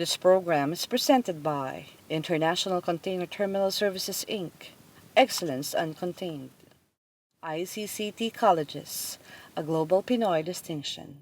This program is presented by International Container Terminal Services Inc., Excellence Uncontained, ICCT Colleges, a global Pinoy distinction.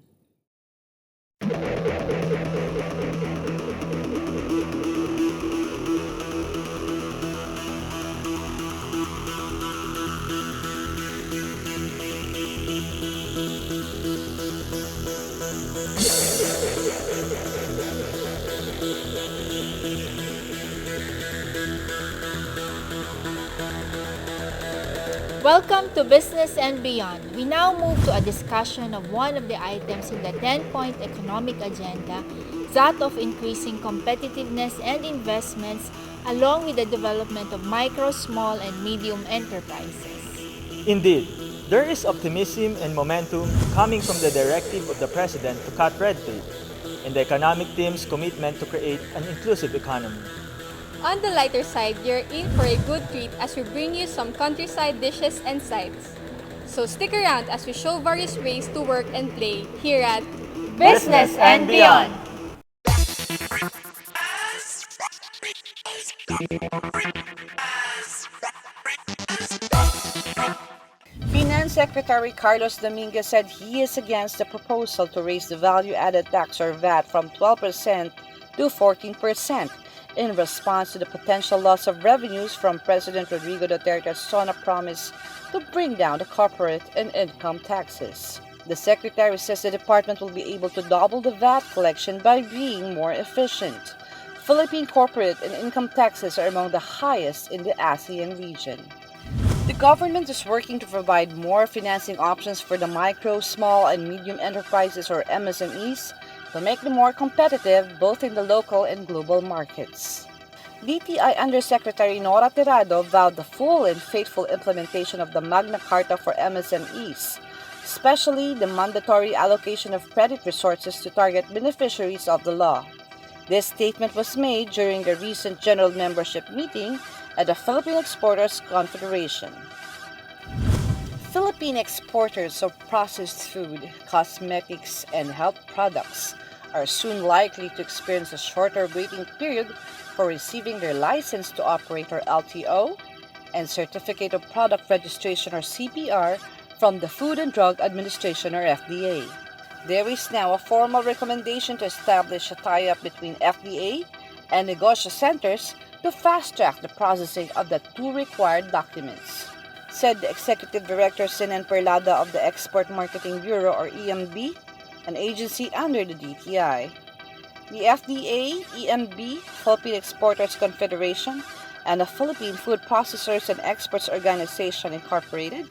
Welcome to Business and Beyond. We now move to a discussion of one of the items in the 10-point economic agenda, that of increasing competitiveness and investments along with the development of micro, small, and medium enterprises. Indeed, there is optimism and momentum coming from the directive of the President to cut red tape and the economic team's commitment to create an inclusive economy. On the lighter side, you're in for a good treat as we bring you some countryside dishes and sights. So stick around as we show various ways to work and play here at Business and Beyond. Finance Secretary Carlos Dominguez said he is against the proposal to raise the value-added tax or VAT from 12% to 14% in response to the potential loss of revenues from President Rodrigo Duterte's SONA promise to bring down the corporate and income taxes. The secretary says the department will be able to double the VAT collection by being more efficient. Philippine corporate and income taxes are among the highest in the ASEAN region. The government is working to provide more financing options for the micro, small, and medium enterprises or MSMEs to make them more competitive both in the local and global markets. DTI Undersecretary Nora Tirado vowed the full and faithful implementation of the Magna Carta for MSMEs, especially the mandatory allocation of credit resources to target beneficiaries of the law. This statement was made during the recent general membership meeting at the Philippine Exporters Confederation. Philippine exporters of processed food, cosmetics, and health products are soon likely to experience a shorter waiting period for receiving their license to operate or LTO and Certificate of Product Registration or CPR from the Food and Drug Administration or FDA. There is now a formal recommendation to establish a tie-up between FDA and negosyo centers to fast-track the processing of the two required documents, said the Executive Director Sinan Perlada of the Export Marketing Bureau or EMB, an agency under the DTI. The FDA, EMB, Philippine Exporters Confederation, and the Philippine Food Processors and Exports Organization Incorporated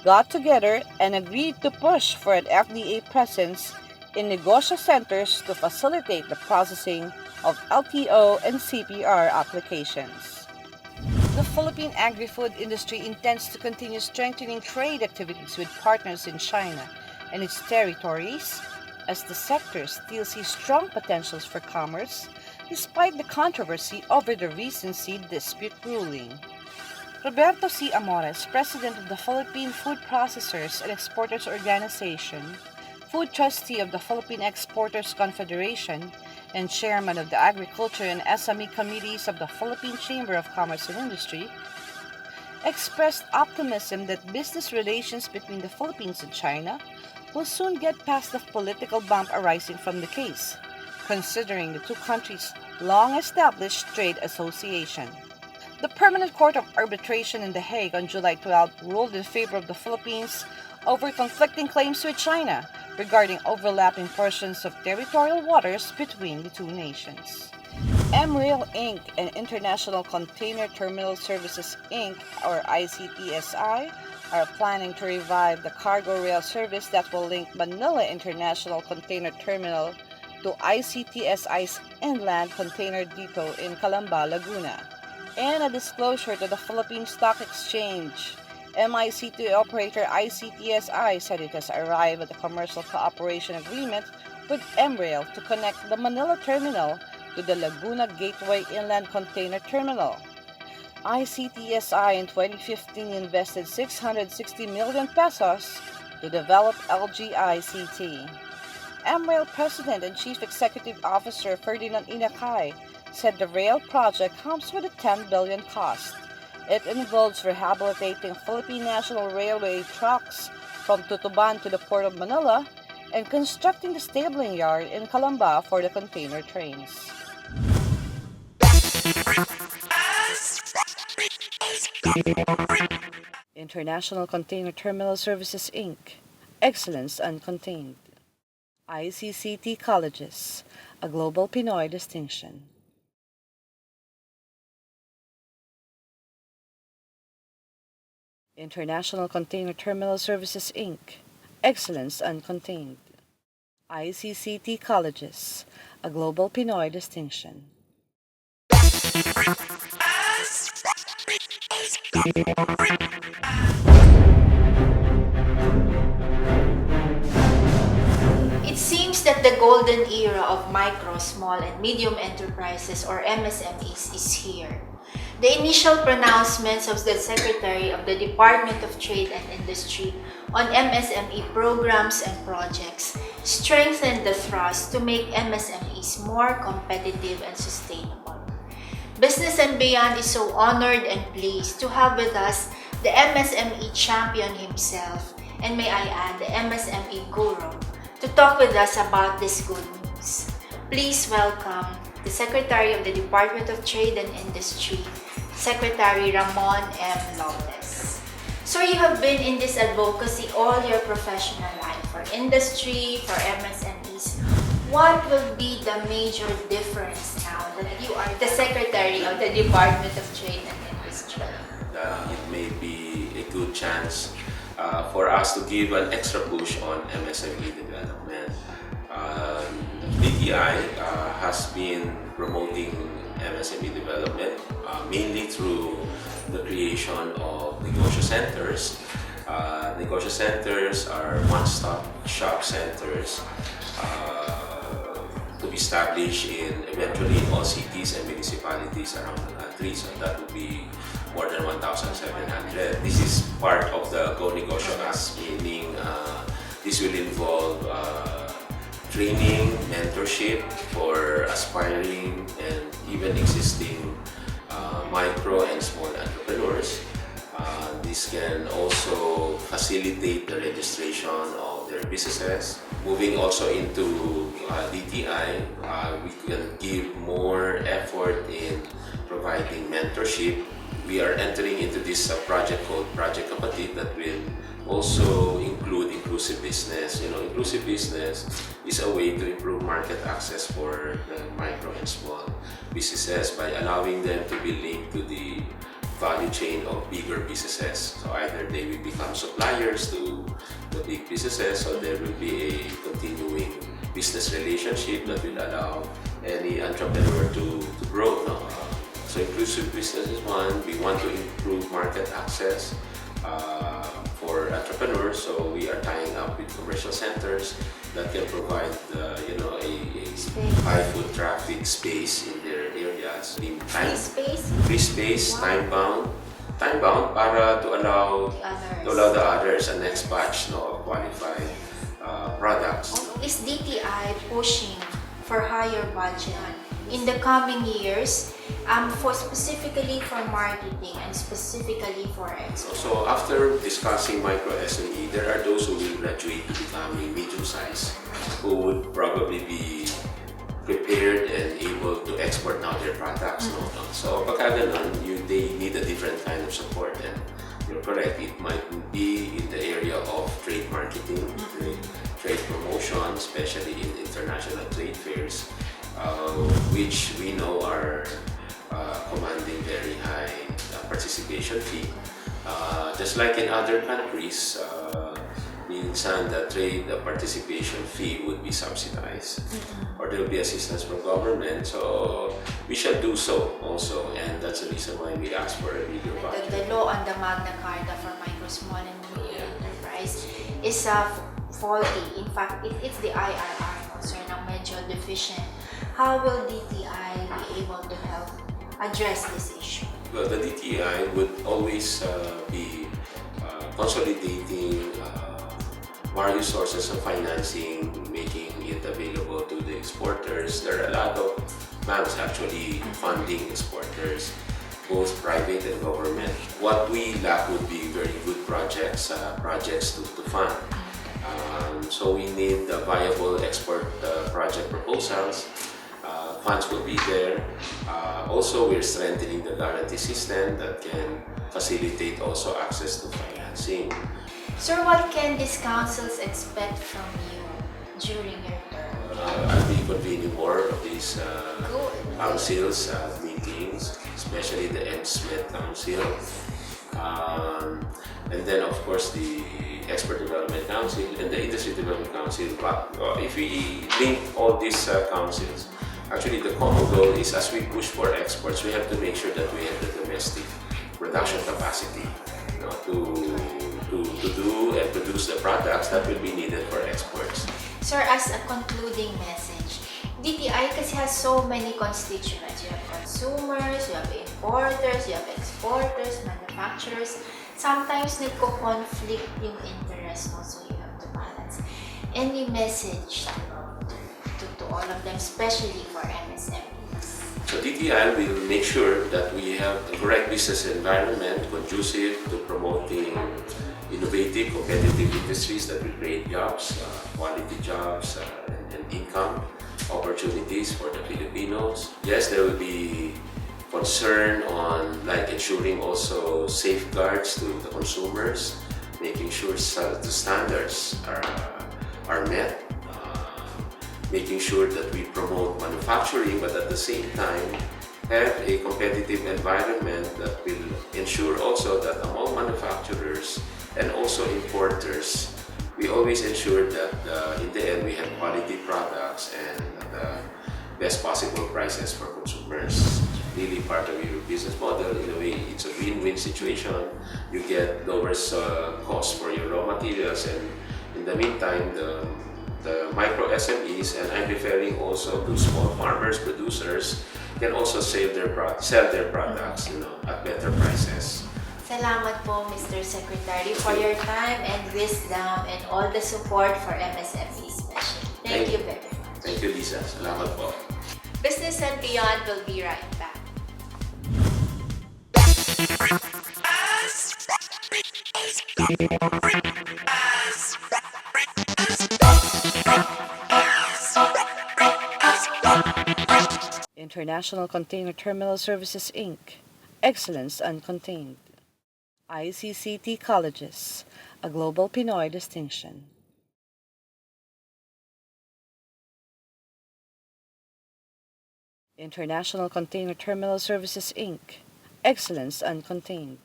got together and agreed to push for an FDA presence in negosyo centers to facilitate the processing of LTO and CPR applications. The Philippine agri-food industry intends to continue strengthening trade activities with partners in China and its territories, as the sector still sees strong potentials for commerce despite the controversy over the recent seed dispute ruling. Roberto C. Amores, president of the Philippine Food Processors and Exporters Organization, food trustee of the Philippine Exporters Confederation, and chairman of the Agriculture and SME Committees of the Philippine Chamber of Commerce and Industry, expressed optimism that business relations between the Philippines and China will soon get past the political bump arising from the case, considering the two countries' long-established trade association. The Permanent Court of Arbitration in The Hague on July 12 ruled in favor of the Philippines over conflicting claims with China regarding overlapping portions of territorial waters between the two nations. MRail Inc. and International Container Terminal Services Inc. or ICTSI are planning to revive the cargo rail service that will link Manila International Container Terminal to ICTSI's Inland Container Depot in Calamba, Laguna. In a disclosure to the Philippine Stock Exchange, MICT operator ICTSI said it has arrived at a commercial cooperation agreement with MRail to connect the Manila terminal to the Laguna Gateway Inland Container Terminal. ICTSI in 2015 invested 660 million pesos to develop LGICT. MRail President and Chief Executive Officer Ferdinand Inakay said the rail project comes with a 10 billion cost. It involves rehabilitating Philippine National Railway tracks from Tutuban to the Port of Manila and constructing the stabling yard in Calamba for the container trains. International Container Terminal Services Inc. Excellence Uncontained. ICCT Colleges, a global Pinoy distinction. International Container Terminal Services Inc. Excellence Uncontained. ICCT Colleges, a global Pinoy distinction. It seems that the golden era of micro, small, and medium enterprises or MSMEs is here. The initial pronouncements of the Secretary of the Department of Trade and Industry on MSME programs and projects strengthened the thrust to make MSMEs more competitive and sustainable. Business and Beyond is so honored and pleased to have with us the MSME champion himself, and may I add, the MSME guru, to talk with us about this good news. Please welcome the Secretary of the Department of Trade and Industry, Secretary Ramon M. Lopez. Sir, you have been in this advocacy all your professional life for industry, for MSMEs. What will be the major difference now that you are the Secretary of the Department of Trade and Industry? It may be a good chance for us to give an extra push on MSME development. DTI has been promoting MSME development mainly through the creation of negosyo centers. Negosyo centers are one-stop shop centers to be established in eventually all cities and municipalities around the country. So that would be more than 1,700. This is part of the Go Negosyo Act, meaning this will involve training, mentorship for aspiring and even existing micro and small entrepreneurs. This can also facilitate the registration of their businesses. Moving also into DTI, we can give more effort in providing mentorship. We are entering into this project called Project Kapatid that will also include inclusive business. Inclusive business is a way to improve market access for the micro and small businesses by allowing them to be linked to the value chain of bigger businesses. So either they will become suppliers to the big businesses, or there will be a continuing business relationship that will allow any entrepreneur to grow. So inclusive business is one. We want to improve market access for entrepreneurs, so we are tying up with commercial centers that can provide a high foot traffic space in their areas. Free space, time-bound para to allow the others a next batch of qualified products. Is DTI pushing for higher budget in the coming years, specifically for marketing and specifically for export? So after discussing micro SME, there are those who will graduate to becoming medium-sized, who would probably be prepared and able to export now their products. So pagka ganun, they need a different kind of support. And you're correct, it might be in the area of trade marketing, trade promotion, especially in international trade fairs, which we know are commanding very high participation fee. Just like in other countries, minsan the trade participation fee would be subsidized, or there will be assistance from government. So we shall do so also, and that's the reason why we ask for a bigger budget. The law on the Magna Carta for micro, small, and medium enterprise is faulty. In fact, it's the IRR concern na medyo deficient. How will DTI be able to help address this issue? Well, the DTI would always be consolidating various sources of financing, making making it available to the exporters. There are a lot of banks actually funding exporters, both private and government. What we lack would be very good projects, to fund. So we need viable export project proposals. Funds will be there. Also, we're strengthening the guarantee system that can facilitate also access to financing. Sir, what can these councils expect from you during your term? I'll be convening more of these Good. councils, meetings, especially the MSMED Council. And then, of course, the Export Development Council and the Industry Development Council. But if we link all these councils, actually the common goal is, as we push for exports, we have to make sure that we have the domestic production capacity, to do and produce the products that will be needed for exports. Sir, as a concluding message, DTI kasi has so many constituents. You have consumers, you have importers, you have exporters, manufacturers. Sometimes nagko-conflict yung interest mo, so you have to balance. Any message to all of them, especially for MSMEs? So DTI will make sure that we have the correct business environment conducive to promoting innovative, competitive industries that will create jobs, quality jobs, and income opportunities for the Filipinos. Yes, there will be concern on ensuring also safeguards to the consumers, making sure the standards are met, making sure that we promote manufacturing, but at the same time have a competitive environment that will ensure also that among manufacturers and also importers, we always ensure that in the end we have quality products and the best possible prices for consumers. Really part of your business model. In a way, it's a win-win situation. You get lower costs for your raw materials, and in the meantime, the micro SMEs, and I'm referring also to small farmers, producers, can also sell their products, at better prices. Salamat po, Mr. Secretary, for your time and wisdom and all the support for MSME especially. Thank you very much. Thank you, Lisa. Salamat po. Business and Beyond will be right back. International Container Terminal Services, Inc. Excellence Uncontained. ICCT Colleges, a global Pinoy distinction. International Container Terminal Services, Inc. Excellence Uncontained.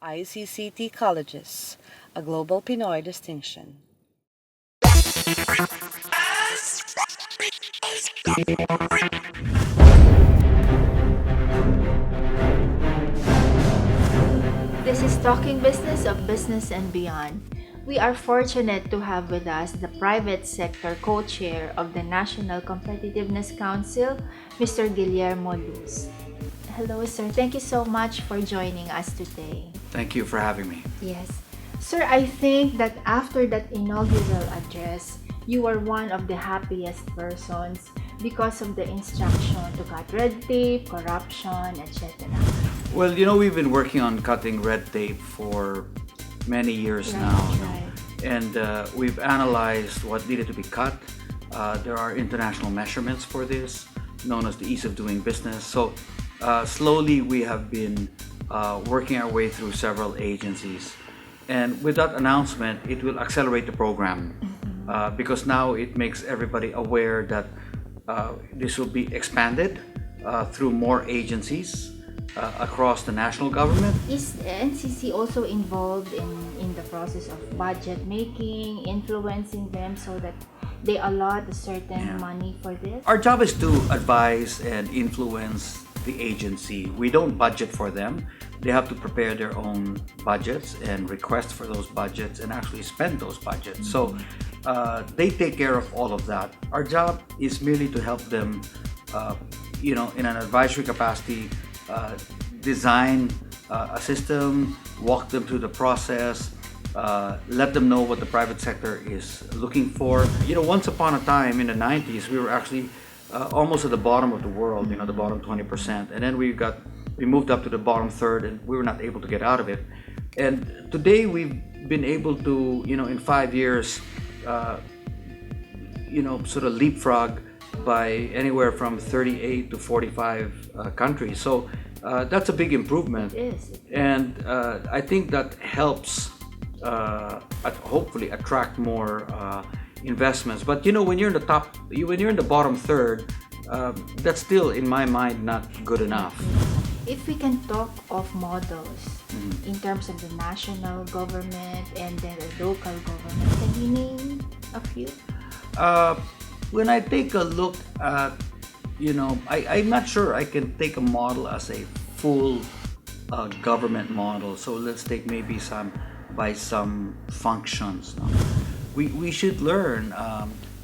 ICCT Colleges, a global Pinoy distinction. This is Talking Business of Business and Beyond. We are fortunate to have with us the private sector co-chair of the National Competitiveness Council, Mr. Guillermo Luz. Hello, sir. Thank you so much for joining us today. Thank you for having me. Yes. Sir, I think that after that inaugural address, you were one of the happiest persons because of the instruction to cut red tape, corruption, etc. Well, we've been working on cutting red tape for many years now. Right. And we've analyzed what needed to be cut. There are international measurements for this, known as the ease of doing business. So slowly we have been working our way through several agencies. And with that announcement, it will accelerate the program because now it makes everybody aware that this will be expanded through more agencies across the national government. Is NCC also involved in the process of budget making, influencing them so that they allot a certain money for this? Our job is to advise and influence the agency. We don't budget for them. They have to prepare their own budgets and request for those budgets and actually spend those budgets. So they take care of all of that. Our job is merely to help them, in an advisory capacity, design a system, walk them through the process, let them know what the private sector is looking for. Once upon a time in the 90s, we were actually almost at the bottom of the world, the bottom 20%. And then we moved up to the bottom third, and we were not able to get out of it. And today we've been able to, in 5 years, sort of leapfrog by anywhere from 38 to 45 countries. So that's a big improvement. It is. And I think that helps hopefully attract more investments. But when you're in the bottom third, that's still, in my mind, not good enough. If we can talk of models in terms of the national government and then the local government, can you name a few? When I take a look at, I'm not sure I can take a model as a full government model. So let's take maybe some functions. No? We should learn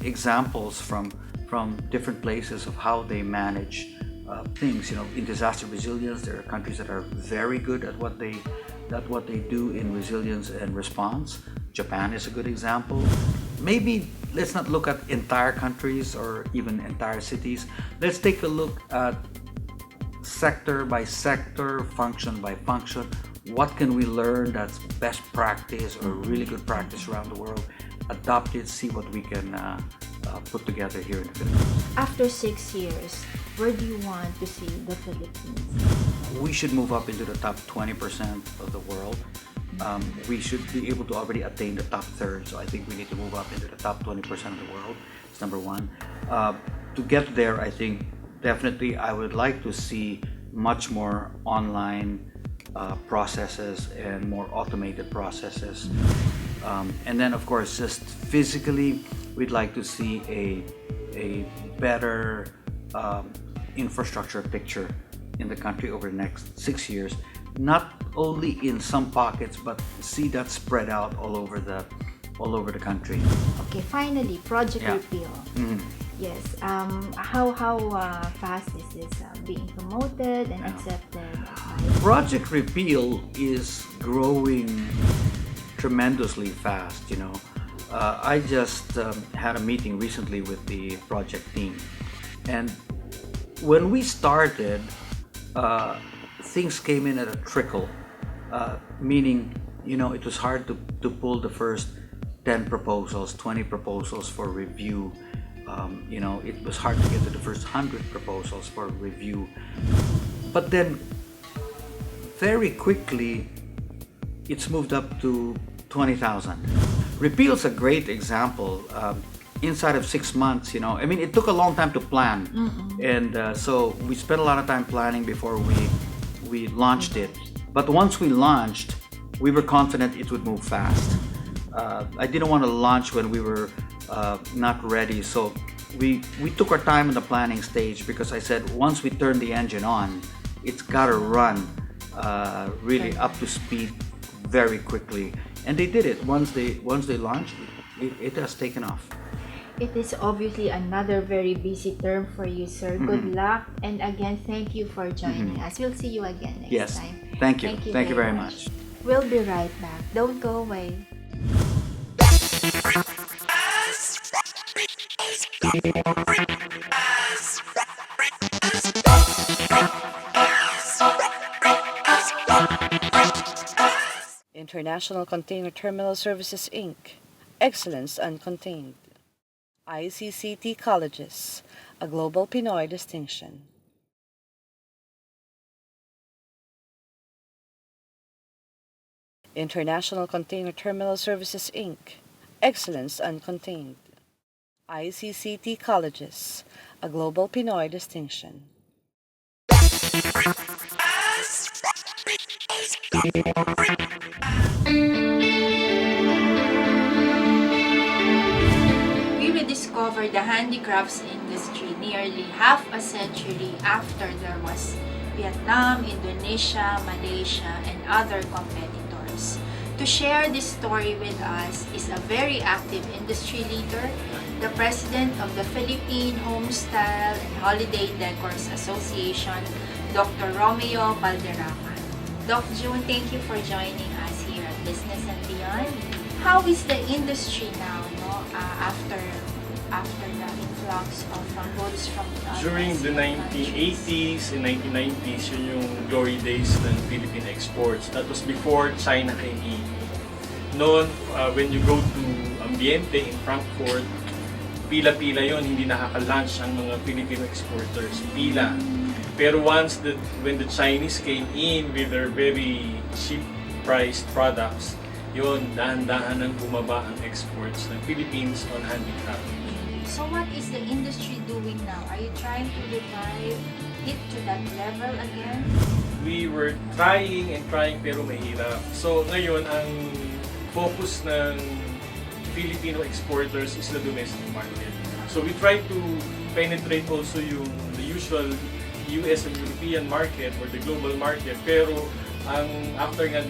examples from different places of how they manage things. In disaster resilience, there are countries that are very good at what they do in resilience and response. Japan is a good example. Maybe let's not look at entire countries or even entire cities. Let's take a look at sector by sector, function by function. What can we learn that's best practice or really good practice around the world? Adopt it, see what we can put together here in the Philippines. After 6 years, where do you want to see the Philippines? We should move up into the top 20% of the world. We should be able to already attain the top third. So I think we need to move up into the top 20% of the world. It's number one. To get there, I think definitely I would like to see much more online processes and more automated processes. And then, of course, just physically, we'd like to see a better infrastructure picture in the country over the next 6 years. Not only in some pockets, but see that spread out all over the country. Okay, finally, Project Yeah. Repeal. Yes. How fast is this being promoted and accepted? Project Repeal is growing tremendously fast. I just had a meeting recently with the project team, and when we started, things came in at a trickle, meaning it was hard to pull the first 10 proposals, 20 proposals for review. It was hard to get to the first 100 proposals for review. But then very quickly it's moved up to 20,000. Repeal's a great example. Inside of 6 months, it took a long time to plan. And so we spent a lot of time planning before we launched it. But once we launched, we were confident it would move fast. I didn't want to launch when we were not ready. So we took our time in the planning stage, because I said once we turn the engine on, it's got to run really up to speed very quickly. And they did it. Once they launched, it has taken off. It is obviously another very busy term for you, sir. Good luck. And again, thank you for joining us. We'll see you again next time. Thank you. Thank you very much. We'll be right back. Don't go away. International Container Terminal Services, Inc. Excellence Uncontained. ICCT Colleges, a global Pinoy distinction. International Container Terminal Services, Inc. Excellence Uncontained. ICCT Colleges, a global Pinoy distinction. We rediscovered the handicrafts industry nearly half a century after there was Vietnam, Indonesia, Malaysia, and other competitors. To share this story with us is a very active industry leader, the president of the Philippine Homestyle and Holiday Decors Association, Dr. Romeo Valderrama. Doc June, thank you for joining us here at Business and Beyond. How is the industry now, no? After the influx of goods from During the countries? 1980s and 1990s, yun yung glory days ng Philippine exports. That was before China came in. Noon, when you go to Ambiente in Frankfurt, pila-pila yon, hindi nakaka-lunch ang mga Filipino exporters. Pila. Pero when the Chinese came in with their very cheap priced products, yun, dahan-dahan ang bumaba ang exports ng Philippines on handicraft. So what is the industry doing now? Are you trying to revive it to that level again? We were trying pero mahirap. So ngayon, ang focus ng Filipino exporters is the domestic market. So we try to penetrate also the usual US and European market or the global market. Pero after nga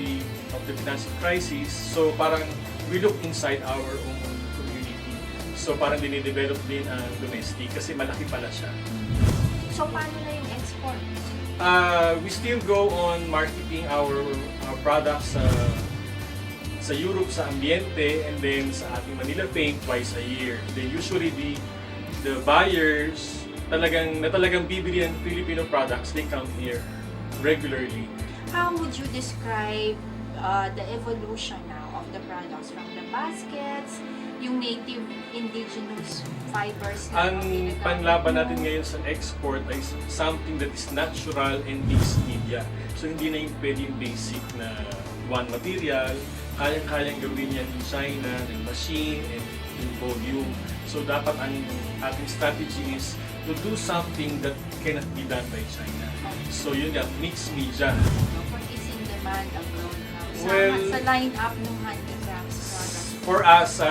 of the financial crisis, so parang we look inside our own community. So parang dinidevelop din ang domestic kasi malaki pala siya. So paano na yung export? We still go on marketing our products sa Europe, sa Ambiente, and then sa ating Manila Paint twice a year. Then usually the buyers talagang bibili ng Filipino products, they come here regularly. How would you describe the evolution now of the products from the baskets, yung native indigenous fibers na Ang ginagamit panlaban mo? natin ngayon sa export ay something that is natural and mixed media. So hindi na yung pwede yung basic na one material, kayang-kayang gawin yan in China, in machine, and in volume. So dapat ang ating strategy is to do something that cannot be done by China. So yun yan, mixed media. What is in demand abroad now? Well, Sa line-up ng handicrafts products. For us,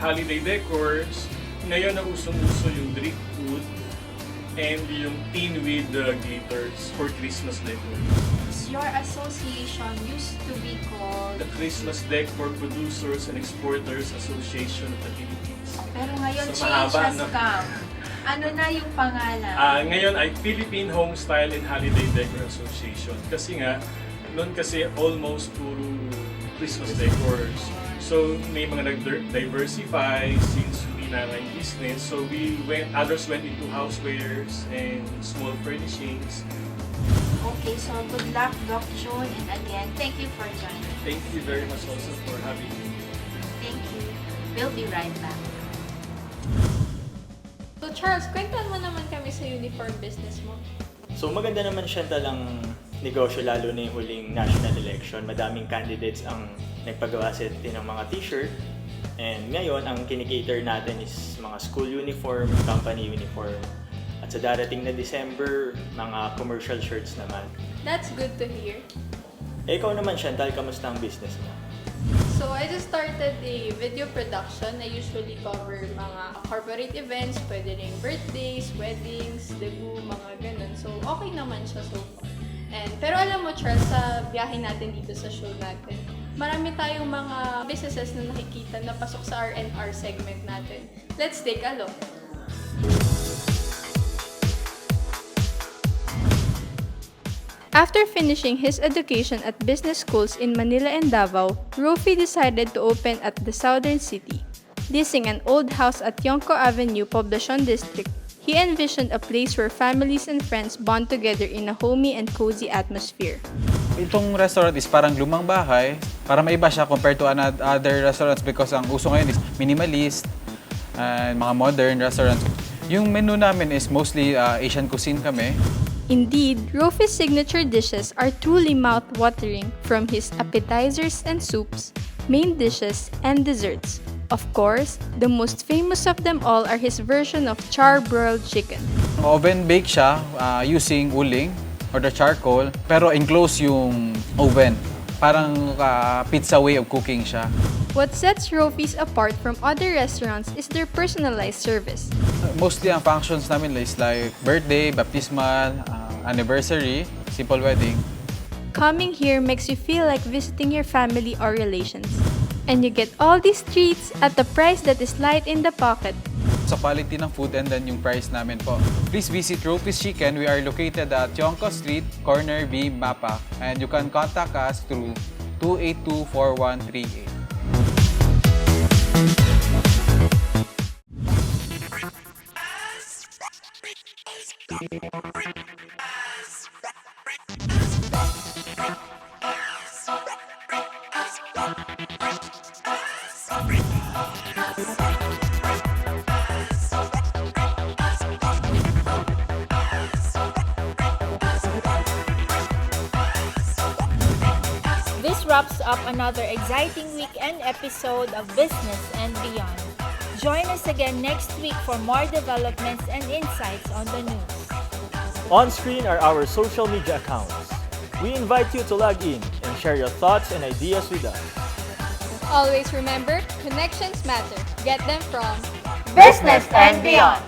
holiday decors, ngayon na usong-uso yung driftwood and yung tin with glitters for Christmas decor. Your association used to be called, The Christmas Decor Producers and Exporters Association of the Philippines. pero ngayon So, change mahaba, has no? come. Ano na yung pangalan? Ngayon ay Philippine Home Style and Holiday Decor Association. Kasi nga, noon kasi almost puro Christmas decors. So may mga nag-diversify since hindi na lang business. So others went into housewares and small furnishings. Okay, so good luck, Doc June, and again, thank you for joining. Thank you very much also for having me. Thank you. We'll be right back. So Charles, kwentuhan mo naman kami sa uniform business mo. So maganda naman siya talang negosyo lalo na yung huling national election. Madaming candidates ang nagpagawa sa atin ng mga t-shirt. And ngayon, ang kinikater natin is mga school uniform, company uniform. At sa darating na December, mga commercial shirts naman. That's good to hear. Ikaw naman, Chantal, kamusta ang business mo? So I just started a video production. I usually cover mga corporate events, pwede rin birthdays, weddings, debut, mga ganun. So okay naman siya so far. Pero alam mo, Charles, sa biyahe natin dito sa show natin, marami tayong mga businesses na nakikita na pasok sa R&R segment natin. Let's take a look. After finishing his education at business schools in Manila and Davao, Rufi decided to open at the Southern City. Leasing an old house at Yonko Avenue, Poblacion District, he envisioned a place where families and friends bond together in a homey and cozy atmosphere. Itong restaurant is parang lumang bahay, para maiba siya compared to other restaurants because ang uso ngayon is minimalist and mga modern restaurants. Yung menu namin is mostly Asian cuisine kami. Indeed, Rufi's signature dishes are truly mouth-watering, from his appetizers and soups, main dishes, and desserts. Of course, the most famous of them all are his version of char-broiled chicken. Oven bake siya using uling or the charcoal, pero enclosed yung oven. Parang pizza way of cooking siya. What sets Rufi's apart from other restaurants is their personalized service. Mostly ang functions namin is like birthday, baptismal, anniversary, simple wedding. Coming here makes you feel like visiting your family or relations. And you get all these treats at the price that is light in the pocket. Sa quality ng food and then yung price namin po. Please visit Rufi's Chicken. We are located at Yonko Street, Corner B, Mapa. And you can contact us through 282-4138. This wraps up another exciting weekend episode of Business and Beyond. Join us again next week for more developments and insights on the news. On screen are our social media accounts. We invite you to log in and share your thoughts and ideas with us. Always remember, connections matter. Get them from Business and Beyond.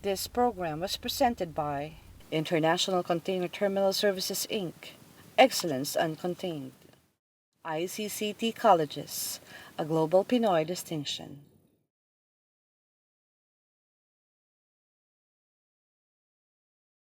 This program was presented by International Container Terminal Services Inc., Excellence Uncontained, ICCT Colleges, a global Pinoy distinction.